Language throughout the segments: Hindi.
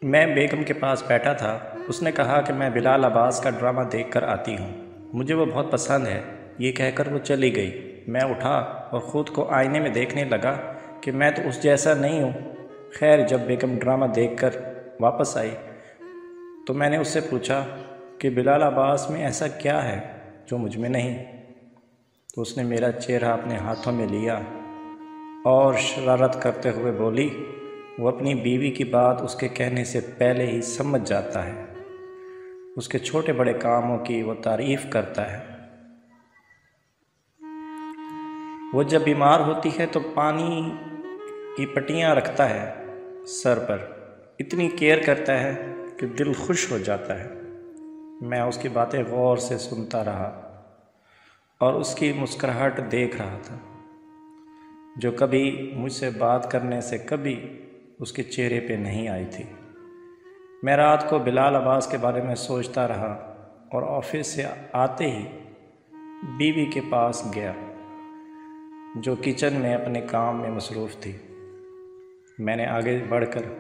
मैं बेगम के पास बैठा था। उसने कहा कि मैं बिलाल अब्बास का ड्रामा देख कर आती हूँ, मुझे वो बहुत पसंद है। ये कहकर वो चली गई। मैं उठा और ख़ुद को आईने में देखने लगा कि मैं तो उस जैसा नहीं हूँ। खैर, जब बेगम ड्रामा देखकर वापस आई तो मैंने उससे पूछा कि बिलाल अब्बास में ऐसा क्या है जो मुझ में नहीं। तो उसने मेरा चेहरा अपने हाथों में लिया और शरारत करते हुए बोली, वो अपनी बीवी की बात उसके कहने से पहले ही समझ जाता है। उसके छोटे बड़े कामों की वो तारीफ़ करता है। वो जब बीमार होती है तो पानी की पट्टियाँ रखता है सर पर। इतनी केयर करता है कि दिल खुश हो जाता है। मैं उसकी बातें गौर से सुनता रहा और उसकी मुस्कुराहट देख रहा था, जो कभी मुझसे बात करने से कभी उसके चेहरे पे नहीं आई थी। मैं रात को बिलाल अब्बास के बारे में सोचता रहा और ऑफिस से आते ही बीवी के पास गया, जो किचन में अपने काम में मसरूफ़ थी। मैंने आगे बढ़कर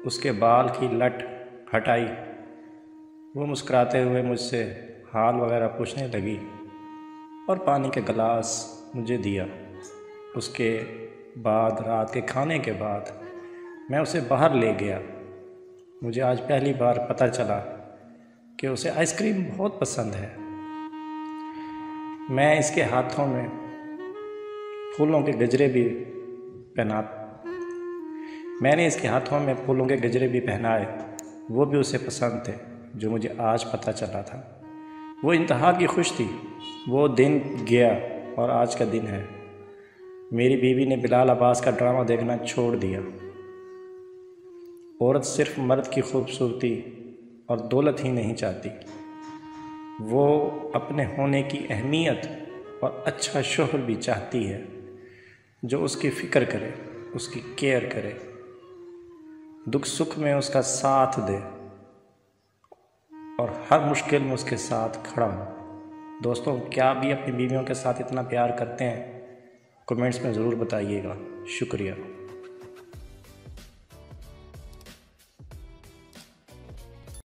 उसके बाल की लट हटाई। वो मुस्कुराते हुए मुझसे हाल वगैरह पूछने लगी और पानी के गिलास मुझे दिया। उसके बाद रात के खाने के बाद मैं उसे बाहर ले गया। मुझे आज पहली बार पता चला कि उसे आइसक्रीम बहुत पसंद है। मैं इसके हाथों में फूलों के गजरे भी पहना मैंने इसके हाथों में फूलों के गजरे भी पहनाए। वो भी उसे पसंद थे, जो मुझे आज पता चला था। वो इंतहा की खुश थी। वो दिन गया और आज का दिन है। मेरी बीवी ने बिलाल अब्बास का ड्रामा देखना छोड़ दिया। औरत सिर्फ मर्द की खूबसूरती और दौलत ही नहीं चाहती, वो अपने होने की अहमियत और अच्छा शोहर भी चाहती है, जो उसकी फ़िक्र करे, उसकी केयर करे, दुख सुख में उसका साथ दे और हर मुश्किल में उसके साथ खड़ा हो। दोस्तों, क्या आप भी अपनी बीवियों के साथ इतना प्यार करते हैं? कमेंट्स में ज़रूर बताइएगा। शुक्रिया।